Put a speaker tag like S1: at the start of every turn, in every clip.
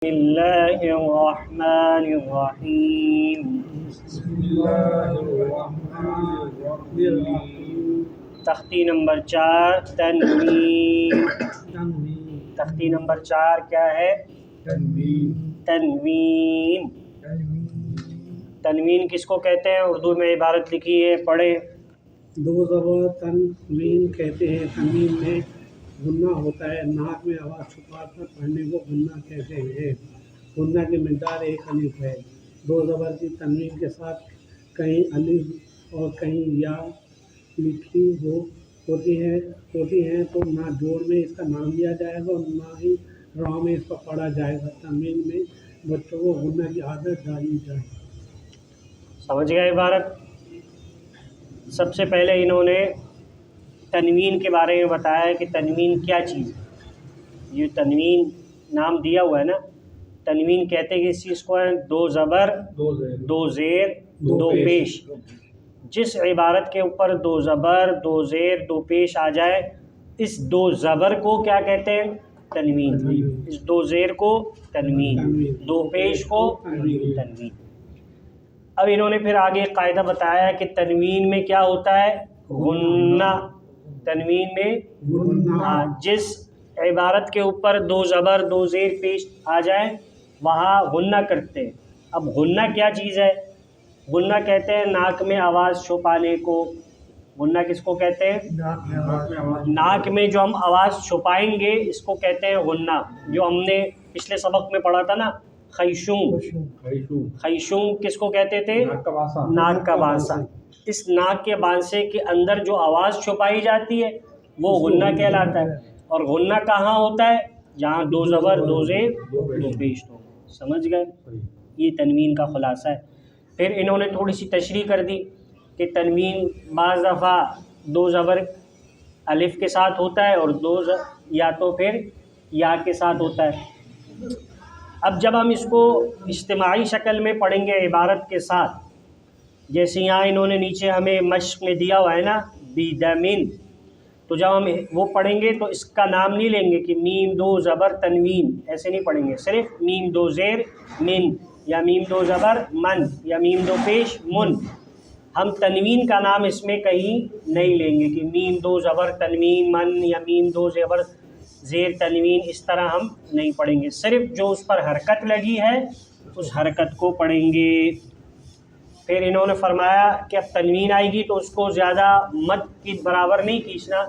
S1: بسم اللہ الرحمن الرحیم تختی نمبر 4 تنوین. تختی نمبر 4 کیا ہے؟ تنوین. تنوین کس کو کہتے ہیں؟ اردو میں عبارت لکھی ہے، پڑھیں.
S2: دو زبر تنوین کہتے ہیں. تنوین میں غنہ ہوتا ہے. ناک میں آواز چھپا کر پڑھنے کو غنہ کہتے ہیں. غنہ کی مقدار 1 الف ہے. دو زبر کی تنوین کے ساتھ کہیں الف اور کہیں یا لکھی ہوتی ہیں تو نہ جوڑ میں اس کا نام لیا جائے گا اور نہ ہی را میں اس کو پڑھا جائے گا. تنوین میں بچوں کو غنہ کی عادت ڈالنی چاہیے.
S1: سمجھ گئے عبارت؟ سب سے پہلے انہوں نے تنوین کے بارے میں بتایا کہ تنوین کیا چیز ہے. یہ تنوین نام دیا ہوا ہے نا، تنوین کہتے ہیں کہ اس چیز کو ہے 2 زبر 2 زیر 2 پیش. جس عبارت کے اوپر 2 زبر 2 زیر 2 پیش آ جائے، اس 2 زبر کو کیا کہتے ہیں؟ تنوین. اس 2 زیر کو تنوین، 2 پیش کو تنوین. اب انہوں نے پھر آگے قاعدہ بتایا کہ تنوین میں کیا ہوتا ہے؟ غنہ. تنوین میں جس عبارت کے اوپر 2 زبر 2 زیر پیش آ جائے وہاں غنہ کرتے ہیں. اب غنہ کیا چیز ہے؟ غنہ کہتے ہیں ناک میں آواز چھپانے کو. غنہ کس کو کہتے ہیں؟ ناک میں جو ہم آواز چھپائیں گے اس کو کہتے ہیں غنہ. جو ہم نے پچھلے سبق میں پڑھا تھا نا، خیشوم. خیشوم کس کو کہتے تھے؟ ناک کا بانسا. اس ناک کے بانسے کے اندر جو آواز چھپائی جاتی ہے وہ غنہ کہلاتا ہے. اور غنہ کہاں ہوتا ہے؟ جہاں 2 زبر 2 زیر 2 پیش ہو. سمجھ گئے؟ یہ تنوین کا خلاصہ ہے. پھر انہوں نے تھوڑی سی تشریح کر دی کہ تنوین بعض دفعہ 2 زبر الف کے ساتھ ہوتا ہے اور 2 یا تو پھر یا کے ساتھ ہوتا ہے. اب جب ہم اس کو اجتماعی شکل میں پڑھیں گے عبارت کے ساتھ، جیسے یہاں انہوں نے نیچے ہمیں مشق میں دیا ہوا ہے نا بیدمن، تو جب ہم وہ پڑھیں گے تو اس کا نام نہیں لیں گے کہ میم 2 زبر تنوین، ایسے نہیں پڑھیں گے. صرف میم 2 زیر من یا میم 2 زبر من یا میم 2 پیش من. ہم تنوین کا نام اس میں کہیں نہیں لیں گے کہ میم 2 زبر تنوین من یا میم 2 زبر زیر تنوین. اس طرح ہم نہیں پڑھیں گے. صرف جو اس پر حرکت لگی ہے اس حرکت کو پڑھیں گے. پھر انہوں نے فرمایا کہ اب تنوین آئے گی تو اس کو زیادہ مد کی برابر نہیں کھینچنا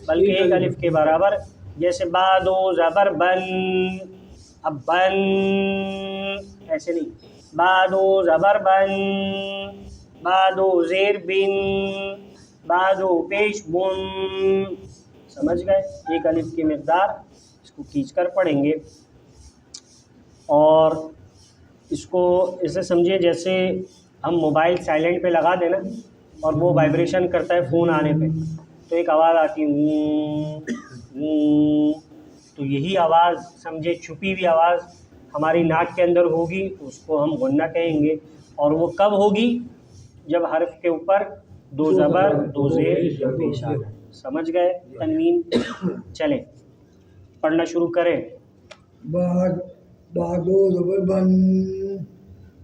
S1: بلکہ 1 الف کے برابر. جیسے با 2 زبر بن، اب بن ایسے نہیں. با 2 زبر بن، با 2 زیر بن، با 2 پیش بن. سمجھ گئے؟ 1 الف کی مقدار اس کو کھینچ کر پڑھیں گے. اور اس کو اسے سمجھیے جیسے ہم موبائل سائلنٹ پہ لگا دیں نا اور وہ وائبریشن کرتا ہے فون آنے پہ تو ایک آواز آتی ہے، تو یہی آواز سمجھے چھپی ہوئی آواز ہماری ناک کے اندر ہوگی تو اس کو ہم غنہ کہیں گے. اور وہ کب ہوگی؟ جب حرف کے اوپر 2 زبر 2 زیر 2 پیش آ جائے. سمجھ گئے تنوین؟ چلیں پڑھنا شروع کریں.
S3: با 2 زبر بن،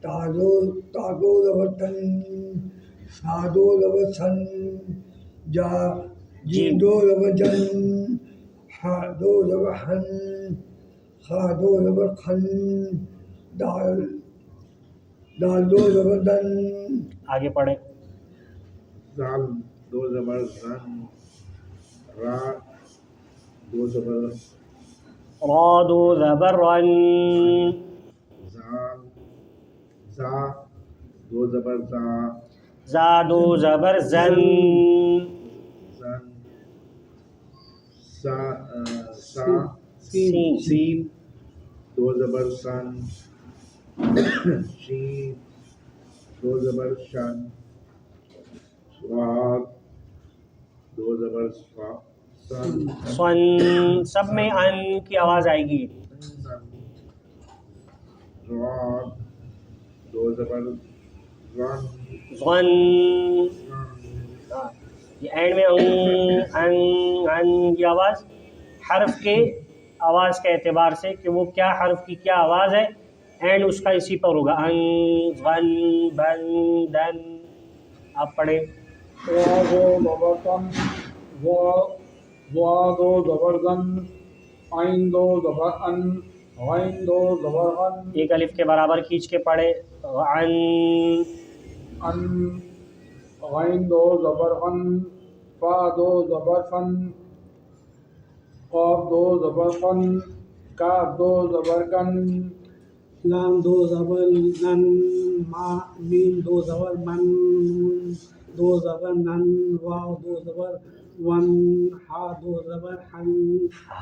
S3: تا 2 زبر تن، سا 2 زبر سن، جا جیم 2 زبر جن، ہا 2 زبر ہن، خا 2 زبر خن، دال 2 زبر دن.
S1: آگے پڑھیں.
S4: زال 2 زبر زن، را 2 زبر
S1: را 2 زبر رن،
S4: زال، زا 2 زبر زا،
S1: زا 2 زبر زن،
S4: زن، سا
S1: سین
S4: سین 2 زبر سن، شین 2 زبر شن، سواد 2 زبر سن،
S1: سن. سب میں ان کی آواز آئے گی.
S4: راد 2 زبر رن،
S1: ظن. یہ اینڈ میں ان یہ آواز حرف کے آواز کے اعتبار سے کہ وہ کیا حرف کی کیا آواز ہے، اینڈ اس کا اسی پر ہوگا، ان غن بن دن. آپ پڑھیں.
S5: واو زبر دو زبر زن، عین دو زبر ان، غین دو زبر غن،
S1: ایک الف کے برابر کھینچ کے پڑھے. ان
S5: ان، غین دو زبر غن، فا دو زبر فن، قاف دو زبر قن، کاف دو زبر کن،
S2: لام دو زبر لن، ما میم دو زبر من، نون دو زبر نن، واو دو زبر ون، ہا دو زبر ہن،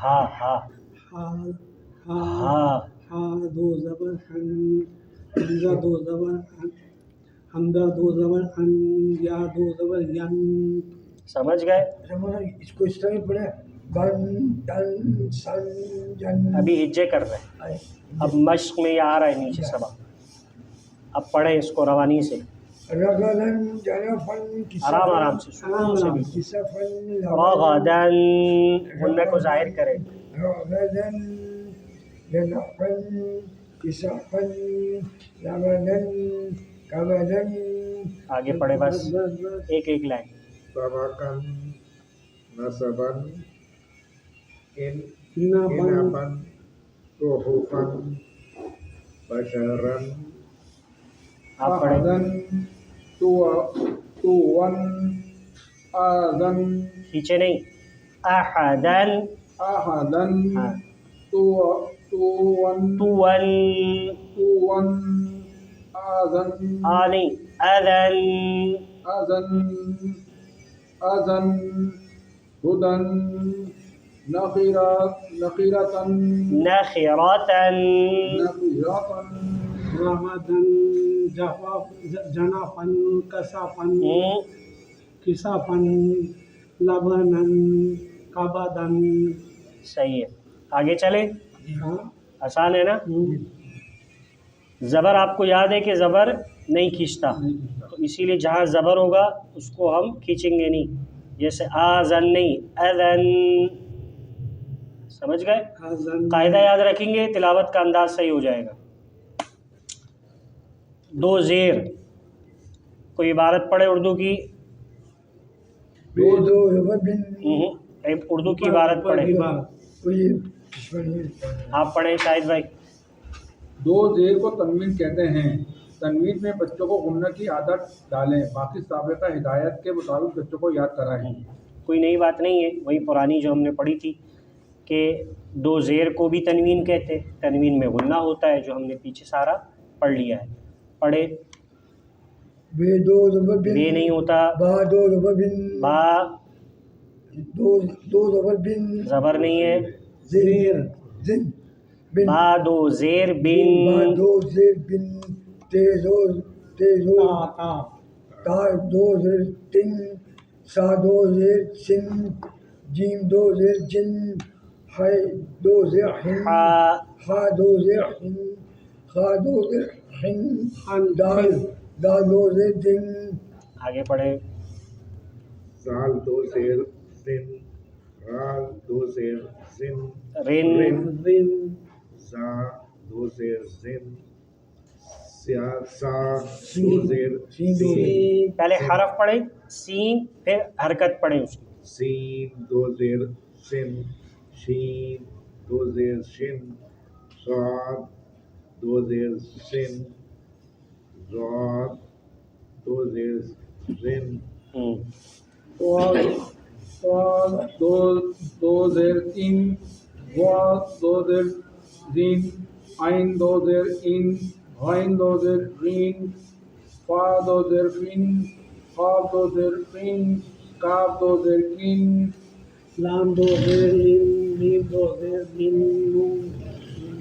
S1: ہا ہا
S2: ہا ہا
S1: ہا
S2: ہا دو زبر ہن، حمزہ دو زبر ہن، حمزہ دو زبر ہن، یا دو زبر ین.
S1: سمجھ گئے؟
S3: اس کو اس طرح پڑھے بن تن سن جن.
S1: ابھی ہجے کر رہے ہیں، اب مشق میں یہ آ رہا ہے نیچے سبق. اب پڑھیں اس کو روانی سے،
S3: رغدن جنفن
S1: آرام آرام سے، سکون سے بھی.
S3: کسفن
S1: رغدن غنہ کو ظاہر کریں.
S3: رغدن جنفن کسفن رغدن کبدن.
S1: آگے پڑھے بس ایک ایک لائن.
S4: سبقن نصبن
S2: نابن
S4: انفن صحفن بشرن.
S1: آپ پڑھیں.
S5: احدن تو ون، آذن،
S1: پیچھے نہیں، احدن.
S5: احدن،
S1: ہاں.
S5: تو ون،
S1: تون
S5: تو ون، آذن،
S1: آ نہیں، اذن.
S5: اذن، اذن، ہدن، نخیرتن،
S1: نخرتن.
S5: نخیرتن،
S2: رمدن جنفن کسفن کسفن لبنن کبدن.
S1: صحیح ہے. آگے چلیں.
S2: ہاں
S1: آسان ہے نا؟ زبر آپ کو یاد ہے کہ زبر نہیں کھینچتا، تو اسی لیے جہاں زبر ہوگا اس کو ہم کھینچیں گے نہیں. جیسے آذن نہیں، اذن. سمجھ گئے؟
S2: حزن
S1: قاعدہ یاد رکھیں گے، تلاوت کا انداز صحیح ہو جائے گا. دو زیر، کوئی عبارت پڑھے اردو کی.
S3: بے دو زبر بن.
S1: اردو کی عبارت پڑھے.
S3: کوئی
S1: آپ پڑھیں شاہد بھائی.
S5: دو زیر کو تنوین کہتے ہیں. تنوین میں بچوں کو غنہ کی عادت ڈالیں، باقی سابقہ ہدایت کے مطابق بچوں کو یاد کرائیں.
S1: کوئی نئی بات نہیں ہے، وہی پرانی جو ہم نے پڑھی تھی کہ دو زیر کو بھی تنوین کہتے، تنوین میں غنہ ہوتا ہے، جو ہم نے پیچھے سارا پڑھ لیا ہے. پڑھے.
S3: بے دو زبر بن.
S1: بے نہیں ہوتا،
S3: با دو زبر بن.
S1: با
S3: دو زبر بن.
S1: زبر نہیں ہے.
S3: زیر زن بن.
S1: با دو زیر
S3: با
S1: بن.
S3: دو زیر بن. تیزو
S2: تا
S3: تا دو زیر تن. سا دو زیر سن. جیم دو زیر جن. ہائی دو زیر ہن.
S1: ہا
S3: ہا دو زیر ہن. خا دو زیر ہن. دال دال دو زیر دن.
S1: آگے پڑھے.
S4: سال دو زیر سن، رال دو زیر سن،
S1: رن.
S2: رن
S4: زا دو زیر زن، سا دو زیر
S3: سین دو زیر.
S2: سین
S1: پہلے حرف پڑھیں، سین، پھر حرکت پڑھیں اس کی.
S4: سین دو زیر سن، شین دو زیر شن، صاد دو زیر سن، ضاد دو زیر زن،
S5: دو زیر تین، واو دو زیر زین، عین دو زیر ان، غین دو زیر غین، فا دو زیر فن، قاف دو زیر فن، کاف دو زیر کن،
S2: لام دو زیر لن، میم دو زیر من،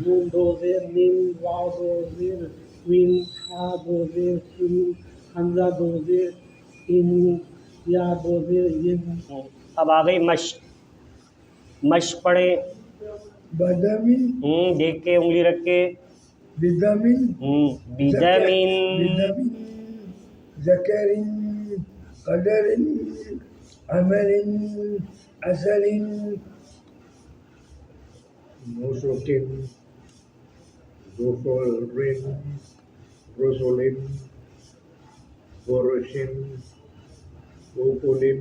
S2: نون دو زیر نن، واو دو زیر ون، ہا دو زیر ہن، حمزہ دو زیر ان، یا دو زیر ین.
S1: اب آ گئی مشق. مشق پڑھیں.
S3: بدمن
S1: دیکھ کے انگلی رکھ کے.
S3: بدمن
S1: بدمن.
S3: بدمن ذکرن قدرن عمل اصل
S4: Nusukin, Zufurin, Rusulin, Borushin, Ukulin,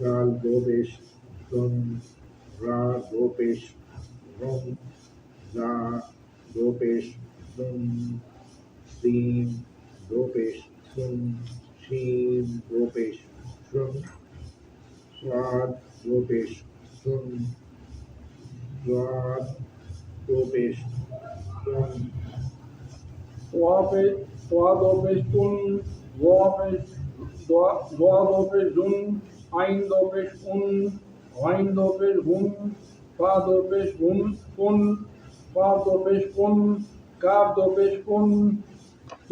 S4: Gal Dobish, Dun, Ra Dobish, Rum, Za Dobish, Dun, Sin Dobish, Sun, Shin Dobish, Shun, Swad Dobish, Sun, Swad Dobish, Sun,
S5: Dwaadobishun, Dwaadobishun, Aindobishun, Aindobishun, Faadobishun, Fun, Faadobishun, Kaabdobishun,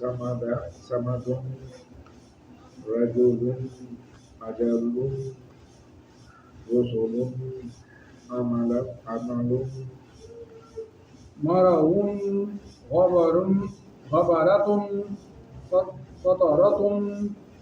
S4: Samadun, Rajulun, Ajalun, Rusulun, Amalun,
S5: Marahun, Ghabarun, Ghabaratun, Qataratun,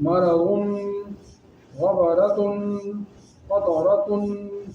S5: Marahun, Ghabaratun, Qataratun,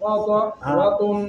S5: Qataratun,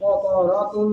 S5: Qataratun,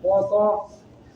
S5: Qata,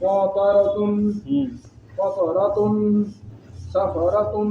S5: Qataratun, Qataratun, Safaratun,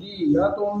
S5: Diyatun,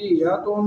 S5: Diyatun,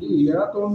S5: Diyatun,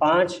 S1: 5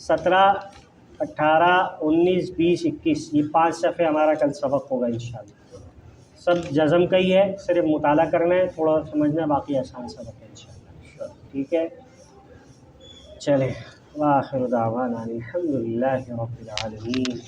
S1: 17, 18, 19, 20, 21 یہ 5 صفحے ہمارا کل سبق ہوگا انشاءاللہ. سب جزم کا ہی ہے، صرف مطالعہ کرنا ہے، تھوڑا سمجھنا ہے، باقی آسان سبق ہے انشاءاللہ. ٹھیک ہے، چلیں. وآخر دعوانا الحمدللہ رب العالمین.